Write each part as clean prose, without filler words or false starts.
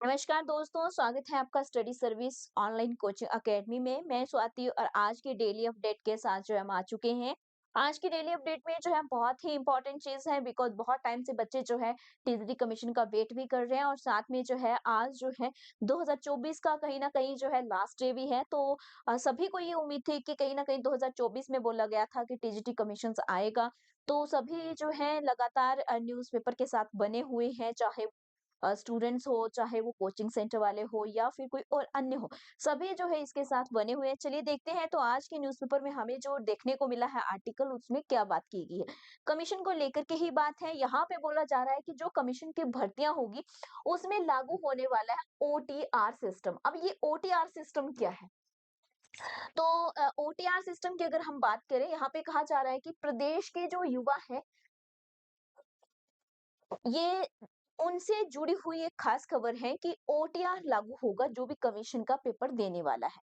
नमस्कार दोस्तों, स्वागत है आपका study service online coaching academy में। मैं स्वाति हूँ और आज की डेली अपडेट के साथ जो है हम आ चुके हैं। आज की डेली अपडेट में जो है बहुत ही इंपॉर्टेंट चीज़ है बिकॉज़ बहुत टाइम से बच्चे जो है टीजीटी कमीशन का वेट भी कर रहे हैं और साथ में जो है आज जो है 2024 का कहीं न कहीं जो है लास्ट डे भी है। तो सभी को ये उम्मीद थी कि कहीं न कहीं 2024 में बोला गया था कि टीजीटी कमीशंस आएगा। तो सभी जो है लगातार न्यूज़पेपर के साथ बने हुए हैं, चाहे स्टूडेंट्स हो, चाहे वो कोचिंग सेंटर वाले हो या फिर कोई और अन्य हो, सभी जो है इसके साथ बने हुए हैं। चलिए देखते हैं तो आज के न्यूज़पेपर में हमें जो देखने को मिला है आर्टिकल उसमें क्या बात की गई है। कमीशन को लेकर के ही बात है, यहाँ पे बोला जा रहा है कि जो कमीशन की भर्तियाँ होगी, उसमें लागू होने वाला है ओटीआर सिस्टम। अब ये ओटीआर सिस्टम क्या है? तो ओटीआर सिस्टम की अगर हम बात करें, यहाँ पे कहा जा रहा है कि प्रदेश के जो युवा हैं ये उनसे जुड़ी हुई एक खास खबर है कि ओटीआर लागू होगा जो भी कमीशन का पेपर देने वाला है।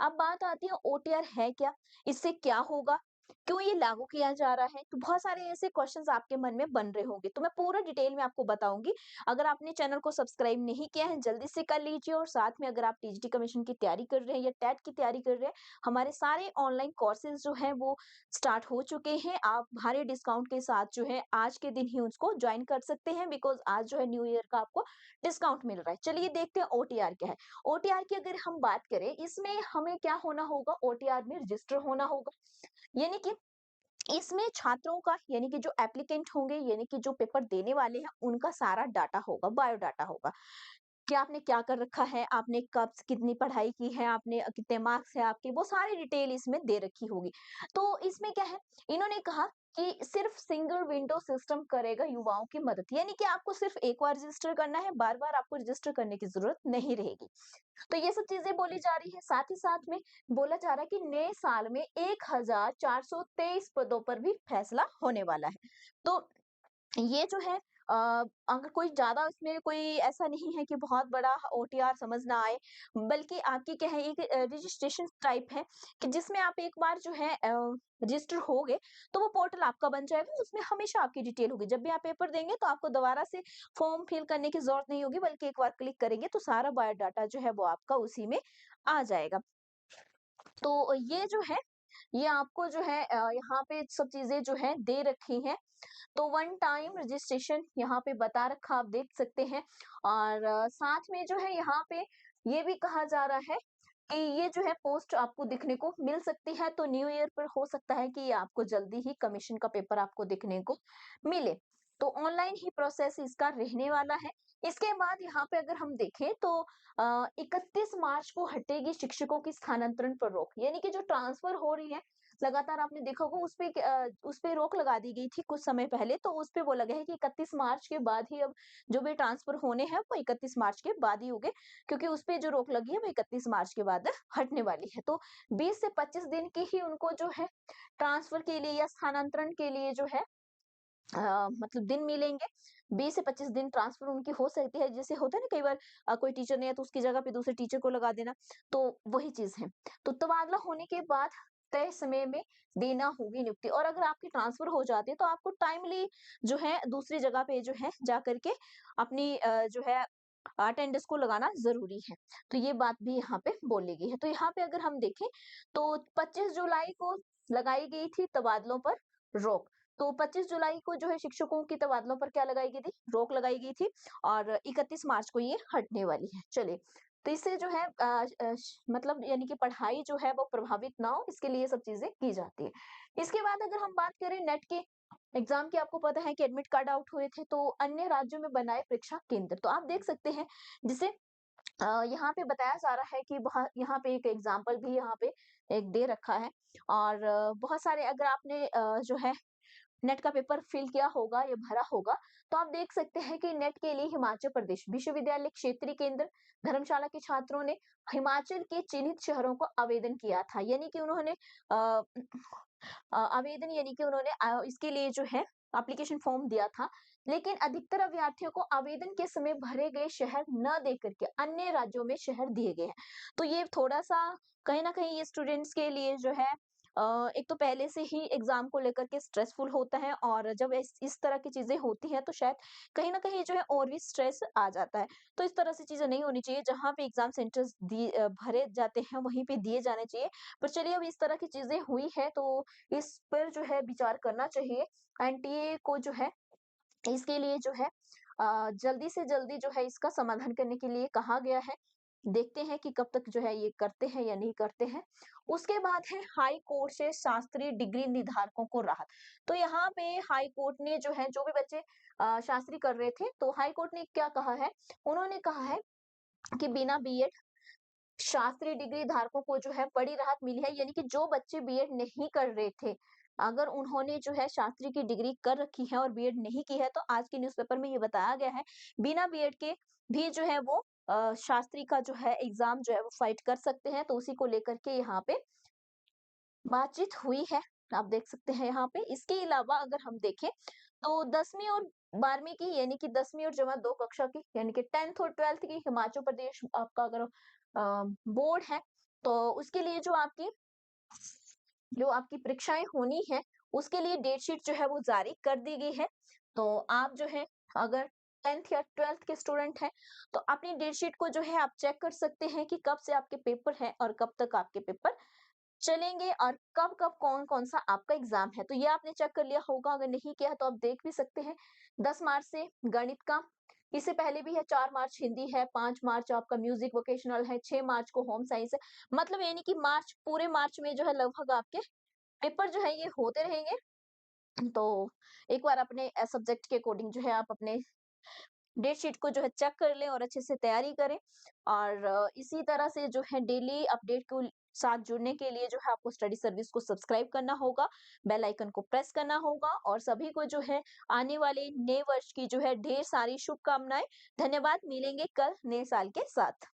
अब बात आती है ओटीआर है क्या? इससे क्या होगा? क्यों ये लागू किया जा रहा है? तो बहुत सारे ऐसे क्वेश्चंस आपके मन में बन रहे होंगे, तो मैं पूरा डिटेल में आपको बताऊंगी। अगर आपने चैनल को सब्सक्राइब नहीं किया है जल्दी से कर लीजिए और साथ में अगर आप टीजीटी कमीशन की तैयारी कर रहे हैं या टेट की तैयारी कर रहे हैं, हमारे सारे ऑनलाइन कोर्सेज जो हैं वो स्टार्ट हो चुके हैं। आप भारी डिस्काउंट के साथ जो है आज के दिन ही उसको ज्वाइन कर सकते हैं बिकॉज़ आज जो है न्यू ईयर का आपको डिस्काउंट मिल रहा है। चलिए देखते हैं ओटीआर क्या है। ओटीआर की अगर हम बात करें इसमें हमें क्या होना होगा, ओटीआर में रजिस्टर होना होगा। यानी कि इसमें छात्रों का यानी कि जो एप्लीकेंट होंगे यानी कि जो पेपर देने वाले हैं उनका सारा डाटा होगा, बायोडाटा होगा। कि आपने क्या कर रखा है, आपने कब से कितनी पढ़ाई की है, आपने कितने मार्क्स हैं आपके, वो सारी डिटेल इसमें दे रखी होगी। तो इसमें क्या है, इन्होंने कहा कि सिर्फ सिंगल विंडो सिस्टम करेगा युवाओं की मदद, यानी कि आपको सिर्फ एक बार रजिस्टर करना है, बार-बार आपको रजिस्टर करने की ज़रूरत नहीं रहेगी। तो ये सब चीज़ें बोली जा रही है, साथ ही साथ में बोला जा रहा है कि नए साल में 1423 पदों पर भी फैसला होने वाला है। तो ये जो है अगर कोई ज़्यादा उसमें कोई ऐसा नहीं है कि बहुत बड़ा ओटीआर समझ ना आए, बल्कि आपकी क्या है एक रजिस्ट्रेशन टाइप है कि जिसमें आप एक बार जो है रजिस्टर होगे, तो वो पोर्टल आपका बन जाएगा, उसमें हमेशा आपकी डिटेल होगी। जब भी आप पेपर देंगे तो आपको दोबारा से फॉर्म फिल करने की ज़रूरत नहीं होगी, बल्कि एक बार क्लिक करेंगे तो सारा बायोडाटा जो है वो आपका उसी में आ जाएगा। तो ये जो है, ये आपको जो है यहाँ पे सब चीज़ें जो है दे रखी हैं। तो वन टाइम रजिस्ट्रेशन यहाँ पे बता रखा आप देख सकते हैं और साथ में जो है यहाँ पे ये भी कहा जा रहा है कि ये जो है पोस्ट आपको दिखने को मिल सकती है, तो न्यू ईयर पर हो सकता है कि ये आपको जल्दी ही कमीशन का पेपर आपको देखने को मिले। तो ऑनलाइन ही प्रोसेस इसका रहने वाला है। इसके बाद यहाँ पे अगर हम देखें तो 31 मार्च को हटेगी शिक्षकों की स्थानांतरण पर रोक, यानी कि जो ट्रांसफर हो रही है लगातार आपने देखा होगा उस पे रोक लगा दी गई थी कुछ समय पहले, तो उस पे बोला गया है कि 31 मार्च के बाद ही अब जो भी ट्रांसफर होने हैं वो 31 मार्च के बाद ही होंगे, क्योंकि उस पे जो रोक लगी है वो 31 मार्च के बाद हटने वाली है। तो 20 से 25 दिन की ही उनको जो है ट्रांसफर के लिए या स्थानांतरण के लिए जो है मतलब दिन मिलेंगे। 20 से 25 दिन ट्रांसफर उनकी हो सकती है, जैसे होता है ना कई बार कोई टीचर नहीं है तो उसकी जगह पे दूसरे टीचर को लगा देना, तो वही चीज़ है। तो तबादला होने के बाद तय समय में देना होगी नियुक्ति, और अगर आपकी ट्रांसफर हो जाती है तो आपको टाइमली जो है दूसरी जगह पे जो है जा करके अपनी जो है अटेंडेंस को लगाना ज़रूरी है। तो ये बात भी यहाँ पे बोली गई है। तो यहाँ पे अगर हम देखें तो 25 जुलाई को लगाई गई थी तबादलों पर रोक। तो 25 जुलाई को जो है शिक्षकों की तबादलों पर क्या लगाई गई थी? रोक लगाई गई थी और 31 मार्च को ये हटने वाली है। चलिए, तो इससे जो है मतलब यानी कि पढ़ाई जो है वो प्रभावित ना हो, इसके लिए ये सब चीज़ें की जाती है। इसके बाद अगर हम बात करें नेट के एग्ज़ाम की, आपको पता है कि एडमिट कार्ड आउट हुए थे, तो अन्य राज्यों में बनाए परीक्षा केंद्र। तो आप देख सकते हैं जिसे यहाँ पे बताया जा रहा है कि वहाँ यहाँ पे एक एग्ज़ाम्पल भी यहाँ पे एक दे रखा है और बहुत सारे अगर आपने जो है नेट का पेपर फिल किया होगा या भरा होगा, तो आप देख सकते हैं कि नेट के लिए हिमाचल प्रदेश विश्वविद्यालय क्षेत्रीय केंद्र धर्मशाला के छात्रों ने हिमाचल के चिन्हित शहरों को आवेदन किया था। यानी कि उन्होंने आवेदन यानी कि उन्होंने इसके लिए जो है एप्लीकेशन फॉर्म दिया था, लेकिन अधिकतर अभ्यर्थियों को आवेदन के समय भरे गए शहर न दे करके अन्य राज्यों में शहर दिए गए हैं। तो ये थोड़ा-सा कहीं न कहीं ये स्टूडेंट्स के लिए जो है एक तो पहले से ही एग्ज़ाम को लेकर के स्ट्रेसफुल होता है और जब इस तरह की चीज़ें होती हैं तो शायद कहीं न कहीं जो है और भी स्ट्रेस आ जाता है। तो इस तरह से चीज़ें नहीं होनी चाहिए, जहाँ पे एग्ज़ाम सेंटर्स भरे जाते हैं वहीं पे दिए जाने चाहिए। पर चलिए अब इस तरह की चीज़ें हुई हैं तो इस पर जो है विचार करना चाहिए। एनटीए को जो है इसके लिए जो है जल्दी से जल्दी जो है इसका समाधान करने के लिए कहा गया है। देखते हैं कि कब तक जो है ये करते हैं या नहीं करते हैं। उसके बाद है हाई कोर्ट से शास्त्री डिग्री निर्धारकों को राहत। तो यहाँ पे हाई कोर्ट ने जो है जो भी बच्चे शास्त्री कर रहे थे तो हाई कोर्ट ने क्या कहा है? उन्होंने कहा है कि बिना बीएड शास्त्री डिग्री धारकों को जो है बड़ी राहत मिली है, यानी कि जो बच्चे बीएड नहीं कर रहे थे, अगर उन्होंने जो है शास्त्री की डिग्री कर रखी है और बीएड नहीं की है, तो आज के न्यूज़पेपर में ये बताया गया है, बिना बीएड के भी जो है वो शास्त्री का जो है एग्ज़ाम जो है वो फाइट कर सकते हैं, तो उसी को लेकर के यहाँ पे बातचीत हुई है। आप देख सकते हैं यहाँ पे। इसके अलावा अगर हम देखें तो 10वीं और 12वीं की यानी कि 10वीं और जमा 2 कक्षा की यानी कि 10th और 12th की हिमाचल प्रदेश आपका अगर बोर्ड है, तो उसके लिए जो आपकी परीक्षाएँ होनी है, उसके लिए डेट शीट जो है वो जारी कर दी गई है। तो आप जो है अगर 10th या 12th के स्टूडेंट हैं, तो अपनी डेट शीट को जो है आप चेक कर सकते हैं कि कब से आपके पेपर हैं और कब तक आपके पेपर चलेंगे और कब-कब, कौन-कौन सा आपका एग्ज़ाम है। तो ये आपने चेक कर लिया होगा, अगर नहीं किया है तो आप देख भी सकते हैं। 10 मार्च से गणित का, इससे पहले भी है 4 मार्च हिंदी है, 5 मार्च आपका म्यूज़िक वोकेशनल है, 6 मार्च को होम साइंस है। मतलब ये नहीं कि पूरे मार्च में जो है लगभग आपके पेपर जो है ये होते रहेंगे। तो एक बार अपने सब्जेक्ट के अकॉर्डिंग जो है आप अपने डेट शीट को जो है चेक कर लें और अच्छे से तैयारी करें और इसी तरह से जो है डेली अपडेट को साथ जुड़ने के लिए जो है आपको स्टडी सर्विस को सब्सक्राइब करना होगा, बेल आइकन को प्रेस करना होगा और सभी को जो है आने वाले नए वर्ष की जो है ढेर सारी शुभकामनाएं। धन्यवाद, मिलेंगे कल नए साल के साथ।